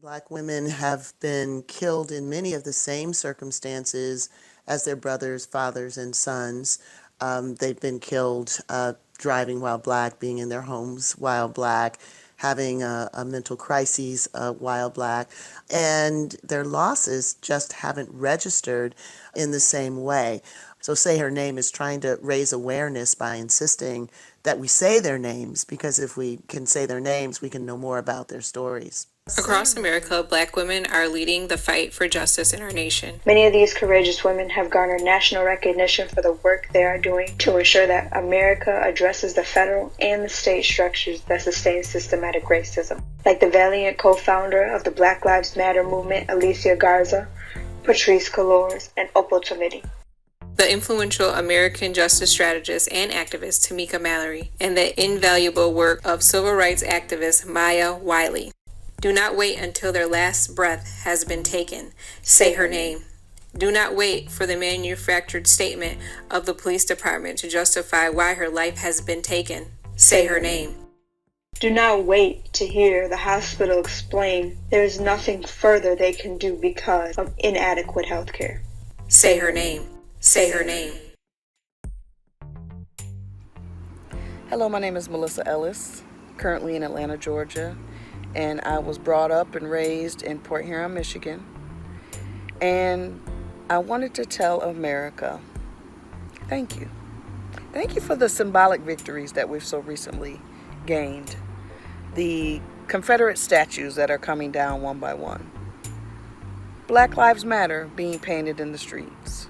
Black women have been killed in many of the same circumstances as their brothers, fathers, and sons. They've been killed driving while Black, being in their homes while Black, having a mental crisis while Black, and their losses just haven't registered in the same way. So Say Her Name is trying to raise awareness by insisting that we say their names, because if we can say their names, we can know more about their stories. Across America, Black women are leading the fight for justice in our nation. Many of these courageous women have garnered national recognition for the work they are doing to ensure that America addresses the federal and the state structures that sustain systematic racism, like the valiant co-founder of the Black Lives Matter movement, Alicia Garza, Patrisse Cullors, and Opal Tometi. The influential American justice strategist and activist Tamika Mallory, and the invaluable work of civil rights activist Maya Wiley. Do not wait until their last breath has been taken. Say her name. Do not wait for the manufactured statement of the police department to justify why her life has been taken. Say her name. Do not wait to hear the hospital explain there is nothing further they can do because of inadequate health care. Say her name. Say her name. Hello, my name is Melissa Ellis, currently in Atlanta, Georgia, and I was brought up and raised in Port Huron, Michigan. And I wanted to tell America, thank you. Thank you for the symbolic victories that we've so recently gained. The Confederate statues that are coming down one by one. Black Lives Matter being painted in the streets.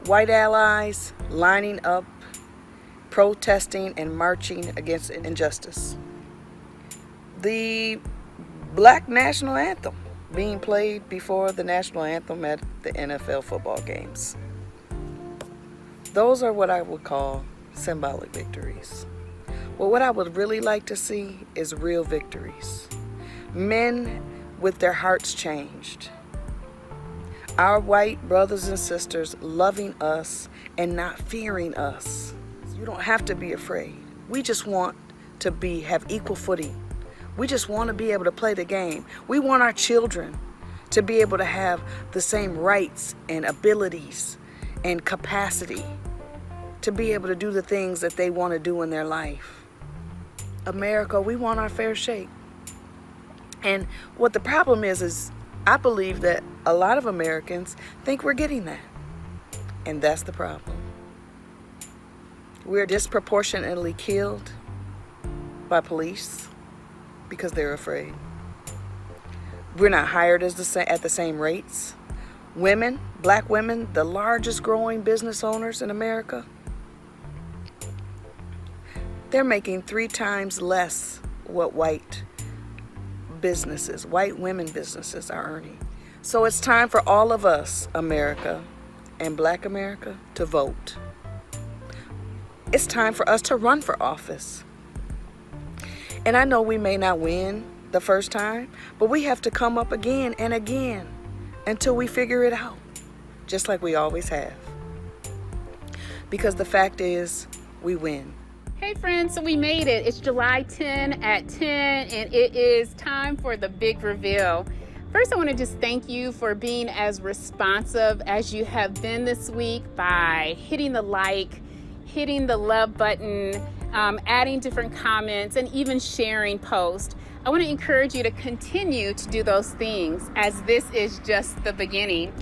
White allies lining up, protesting and marching against injustice. The Black National Anthem being played before the national anthem at the NFL football games. Those are what I would call symbolic victories. Well, what I would really like to see is real victories. Men with their hearts changed. Our white brothers and sisters loving us and not fearing us. You don't have to be afraid. We just want to have equal footing. We just want to be able to play the game. We want our children to be able to have the same rights and abilities and capacity to be able to do the things that they want to do in their life. America, we want our fair shake. And what the problem is I believe that a lot of Americans think we're getting that. And that's the problem. We're disproportionately killed by police because they're afraid. We're not hired at the same rates. Women, Black women, the largest growing business owners in America, they're making 3 times less what white women businesses are earning. So it's time for all of us, America and Black America, to vote. It's time for us to run for office. And I know we may not win the first time, but we have to come up again and again until we figure it out, just like we always have. Because the fact is, we win. Hey friends, so we made it. It's July 10 at 10 and it is time for the big reveal. First, I want to just thank you for being as responsive as you have been this week by hitting the like, hitting the love button, adding different comments, and even sharing posts. I want to encourage you to continue to do those things, as this is just the beginning.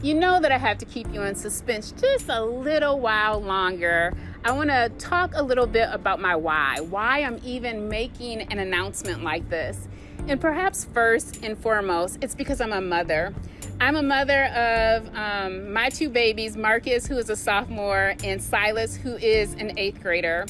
You know that I have to keep you in suspense just a little while longer. I want to talk a little bit about my why I'm even making an announcement like this. And perhaps first and foremost, it's because I'm a mother. I'm a mother of my 2 babies, Marcus, who is a sophomore, and Silas, who is an 8th grader.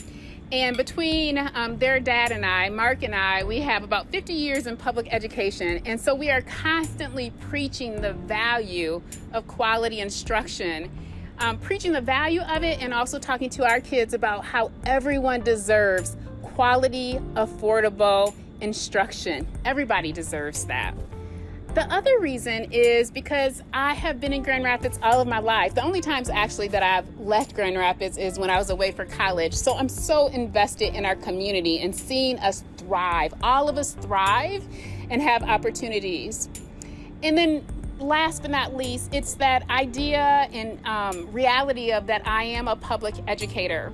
And between their dad and I, Mark and I, we have about 50 years in public education. And so we are constantly preaching the value of quality instruction, preaching the value of it, and also talking to our kids about how everyone deserves quality, affordable instruction. Everybody deserves that. The other reason is because I have been in Grand Rapids all of my life. The only times actually that I've left Grand Rapids is when I was away for college. So I'm so invested in our community and seeing us thrive. All of us thrive and have opportunities. And then last but not least, it's that idea and reality of that I am a public educator.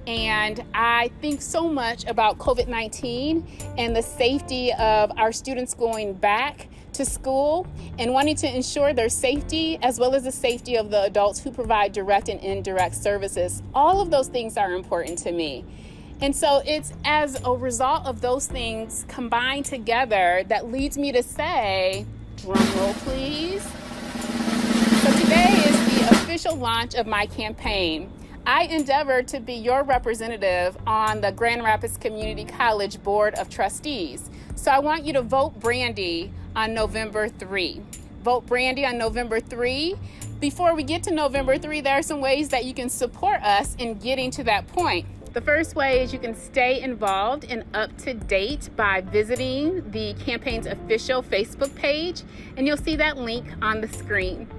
And I think so much about COVID-19 and the safety of our students going back to school and wanting to ensure their safety as well as the safety of the adults who provide direct and indirect services. All of those things are important to me. And so it's as a result of those things combined together that leads me to say, drum roll please. So today is the official launch of my campaign. I endeavor to be your representative on the Grand Rapids Community College Board of Trustees. So I want you to vote Brandy on November 3. Vote Brandy on November 3. Before we get to November 3, there are some ways that you can support us in getting to that point. The first way is you can stay involved and up to date by visiting the campaign's official Facebook page, and you'll see that link on the screen.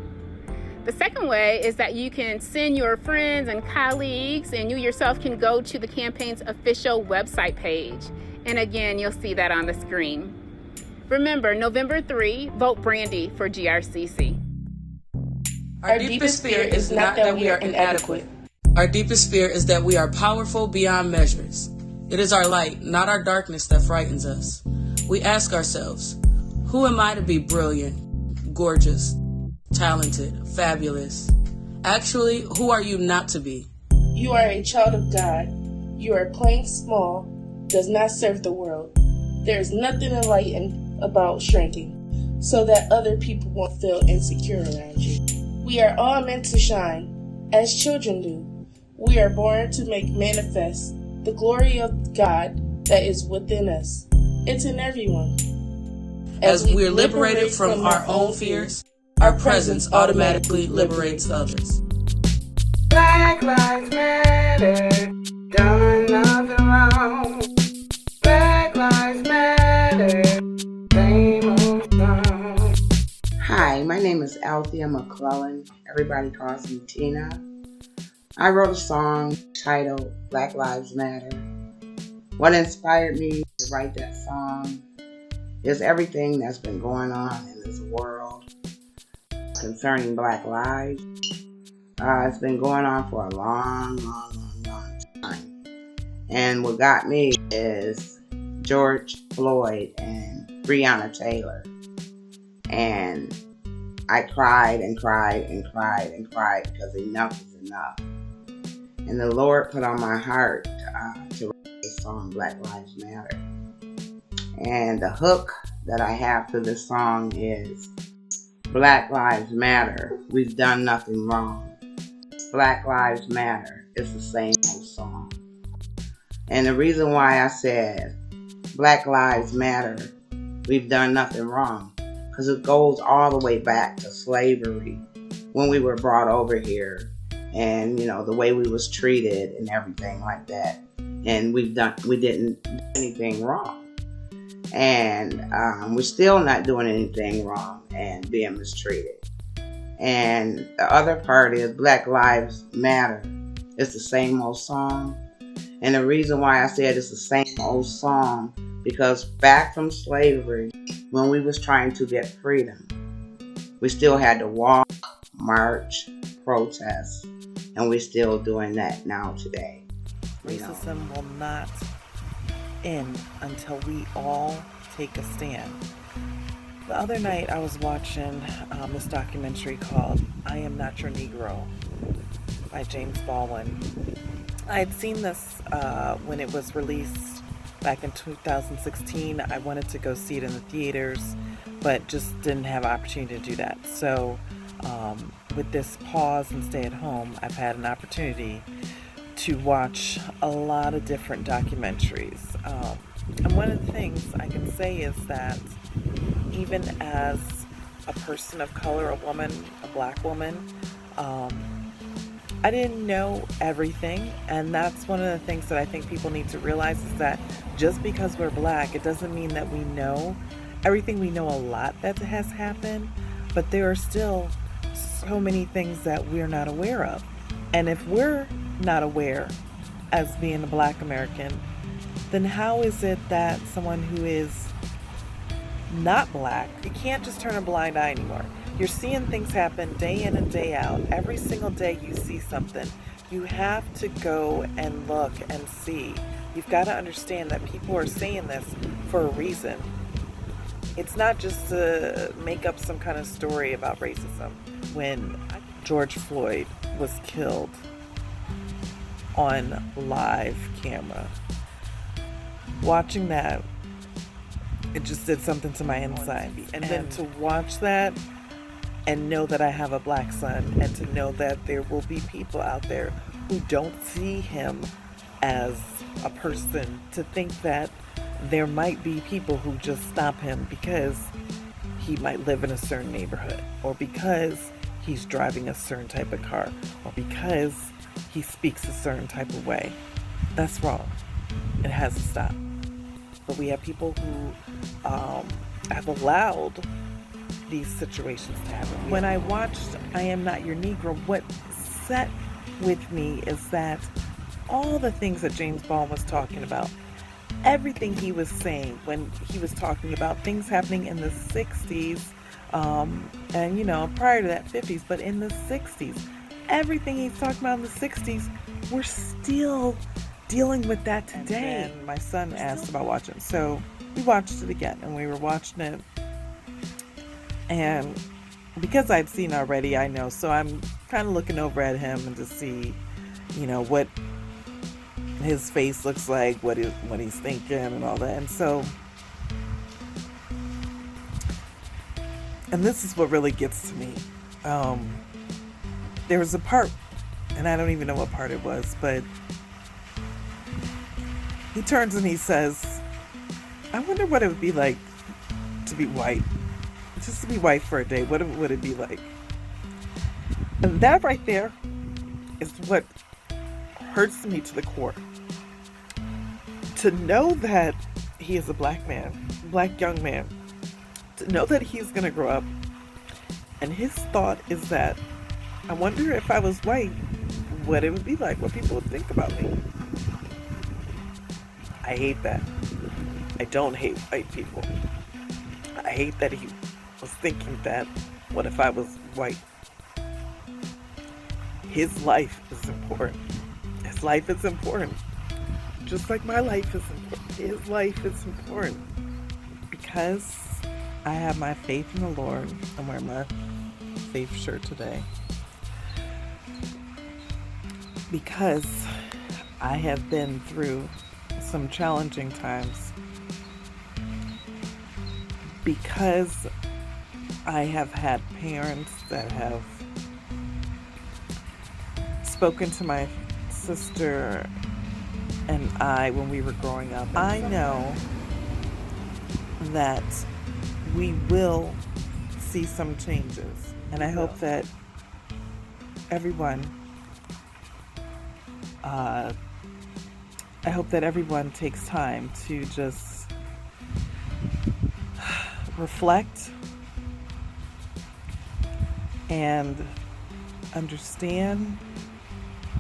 The second way is that you can send your friends and colleagues, and you yourself can go to the campaign's official website page. And again, you'll see that on the screen. Remember, November 3, vote Brandy for GRCC. Our deepest fear is not that we are inadequate. Our deepest fear is that we are powerful beyond measures. It is our light, not our darkness, that frightens us. We ask ourselves, who am I to be brilliant, gorgeous, talented, fabulous? Actually, who are you not to be? You are a child of God. You are playing small, does not serve the world. There is nothing enlightened about shrinking, so that other people won't feel insecure around you. We are all meant to shine, as children do. We are born to make manifest the glory of God that is within us. It's in everyone. As we're liberated from our own fears, our presence automatically liberates others. Black Lives Matter, done nothing wrong. Black Lives Matter, same old song. Hi, my name is Althea Mclellan. Everybody calls me Tina. I wrote a song titled Black Lives Matter. What inspired me to write that song is everything that's been going on in this world concerning Black lives. It's been going on for a long time. And what got me is George Floyd and Breonna Taylor. And I cried and cried and cried and cried because enough is enough. And the Lord put on my heart to write a song, Black Lives Matter. And the hook that I have for this song is, Black Lives Matter, we've done nothing wrong. Black Lives Matter, it's the same old song. And the reason why I said Black Lives Matter, we've done nothing wrong, because it goes all the way back to slavery, when we were brought over here, and the way we was treated and everything like that. And we didn't do anything wrong. And we're still not doing anything wrong and being mistreated. And the other part is Black Lives Matter. It's the same old song. And the reason why I said it's the same old song, because back from slavery, when we was trying to get freedom, we still had to walk, march, protest, and we're still doing that now today. Racism will not end until we all take a stand. The other night I was watching this documentary called I Am Not Your Negro by James Baldwin. I had seen this when it was released back in 2016. I wanted to go see it in the theaters, but just didn't have an opportunity to do that. So with this pause and stay at home, I've had an opportunity to watch a lot of different documentaries. And one of the things I can say is that even as a person of color, a woman, a black woman, I didn't know everything. And that's one of the things that I think people need to realize, is that just because we're black, it doesn't mean that we know everything. We know a lot that has happened, but there are still so many things that we're not aware of. And if we're not aware as being a black American, then how is it that someone who is not black, you can't just turn a blind eye anymore. You're seeing things happen day in and day out. Every single day you see something. You have to go and look and see. You've got to understand that people are saying this for a reason. It's not just to make up some kind of story about racism. When George Floyd was killed on live camera, watching that, it just did something to my inside. And then to watch that and know that I have a black son, and to know that there will be people out there who don't see him as a person, to think that there might be people who just stop him because he might live in a certain neighborhood, or because he's driving a certain type of car, or because he speaks a certain type of way. That's wrong. It has to stop. But we have people who have allowed these situations to happen. When I watched I Am Not Your Negro, what set with me is that all the things that James Baldwin was talking about, everything he was saying when he was talking about things happening in the 60s, and you know, prior to that 50s, but in the 60s, everything he's talking about in the 60s, we're still dealing with that today. And my son asked about watching, so we watched it again, and we were watching it, and because I'd seen already, I know, so I'm kind of looking over at him and to see, you know, what his face looks like, what he's thinking and all that. And so, and this is what really gets to me. There was a part, and I don't even know what part it was, but he turns and he says, I wonder what it would be like to be white. Just to be white for a day. What would it be like? And that right there is what hurts me to the core. To know that he is a black man, black young man, to know that he's going to grow up, and his thought is that, I wonder if I was white, what it would be like, what people would think about me. I hate that. I don't hate white people. I hate that he was thinking that, what if I was white? His life is important. His life is important. Just like my life is important. His life is important. Because I have my faith in the Lord. I'm wearing my faith shirt today. Because I have been through some challenging times. Because I have had parents that have spoken to my sister and I when we were growing up. I know that we will see some changes, and I hope that everyone takes time to just reflect and understand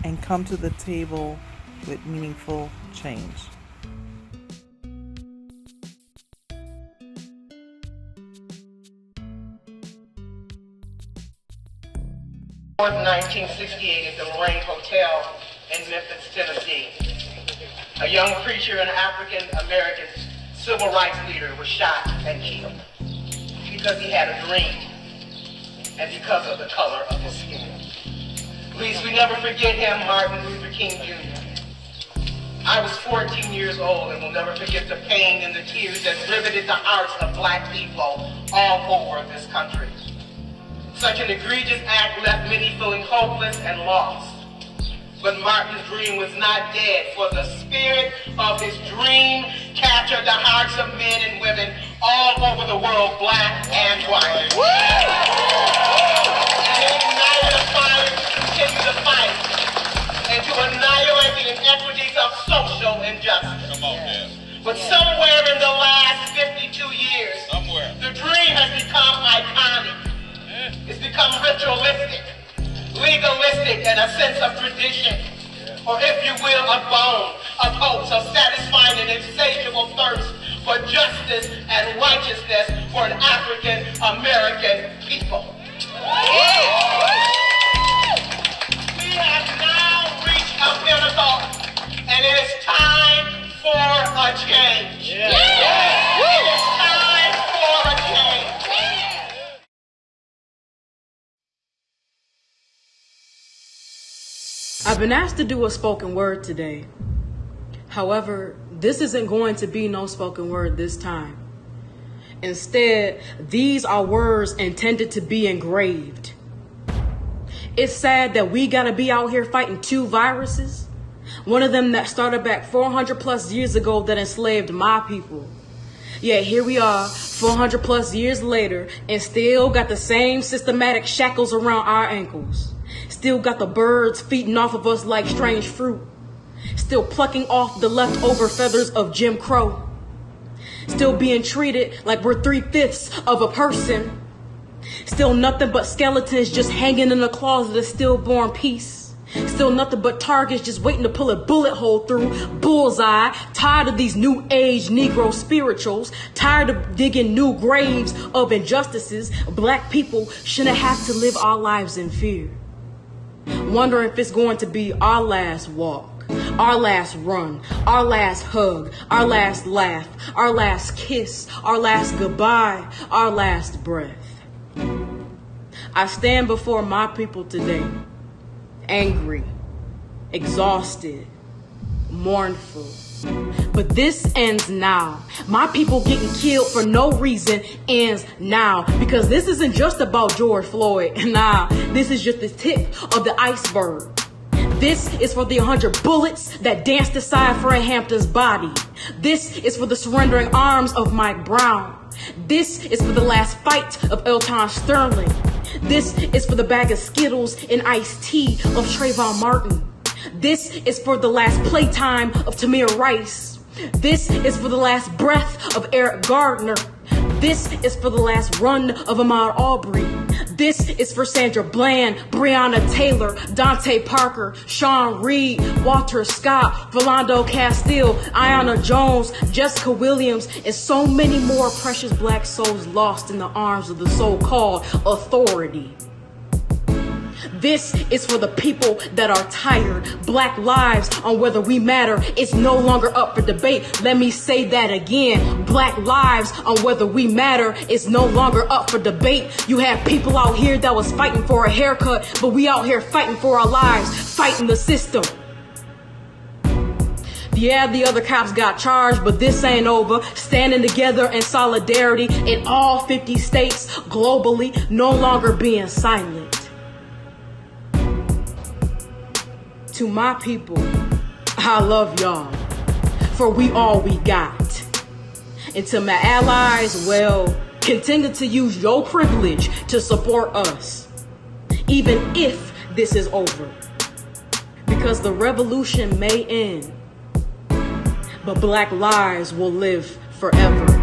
and come to the table with meaningful change. Born in 1968 at the Lorraine Hotel in Memphis, Tennessee. A young preacher and African-American civil rights leader was shot and killed because he had a dream and because of the color of his skin. Please, we never forget him, Martin Luther King Jr. I was 14 years old and will never forget the pain and the tears that riveted the hearts of black people all over this country. Such an egregious act left many feeling hopeless and lost. But Martin's dream was not dead, for the spirit of his dream captured the hearts of men and women all over the world, black and white. And it ignited a fire to continue the fight and to annihilate the inequities of social injustice. Come on, man. But somewhere in the last 52 years, the dream has become iconic. It's become ritualistic, legalistic, and a sense of tradition, or if you will, a bone of hope, of satisfying an insatiable thirst for justice and righteousness for an African American people. We have now reached a pinnacle, and it is time for a change. It is time for a change. I've been asked to do a spoken word today. However, this isn't going to be no spoken word this time. Instead, these are words intended to be engraved. It's sad that we gotta be out here fighting two viruses. One of them that started back 400 plus years ago that enslaved my people. Yet here we are, 400 plus years later, and still got the same systematic shackles around our ankles. Still got the birds feeding off of us like strange fruit. Still plucking off the leftover feathers of Jim Crow. Still being treated like we're 3/5 of a person. Still nothing but skeletons just hanging in the closet of stillborn peace. Still nothing but targets just waiting to pull a bullet hole through. Bullseye. Tired of these new age Negro spirituals. Tired of digging new graves of injustices. Black people shouldn't have to live our lives in fear. Wondering if it's going to be our last walk, our last run, our last hug, our last laugh, our last kiss, our last goodbye, our last breath. I stand before my people today, angry, exhausted, mournful. But this ends now. My people getting killed for no reason ends now. Because this isn't just about George Floyd. Nah, this is just the tip of the iceberg. This is for the 100 bullets that danced aside Fred Hampton's body. This is for the surrendering arms of Mike Brown. This is for the last fight of Elton Sterling. This is for the bag of Skittles and iced tea of Trayvon Martin. This is for the last playtime of Tamir Rice. This is for the last breath of Eric Gardner. This is for the last run of Ahmaud Arbery. This is for Sandra Bland, Breonna Taylor, Dante Parker, Sean Reed, Walter Scott, Philando Castile, Ayanna Jones, Jessica Williams, and so many more precious black souls lost in the arms of the so-called authority. This is for the people that are tired. Black lives on whether we matter is no longer up for debate. Let me say that again. Black lives on whether we matter is no longer up for debate. You have people out here that was fighting for a haircut, but we out here fighting for our lives, fighting the system. Yeah, the other cops got charged, but this ain't over. Standing together in solidarity in all 50 states, globally, no longer being silent. To my people, I love y'all, for we all we got. And to my allies, well, continue to use your privilege to support us, even if this is over. Because the revolution may end, but black lives will live forever.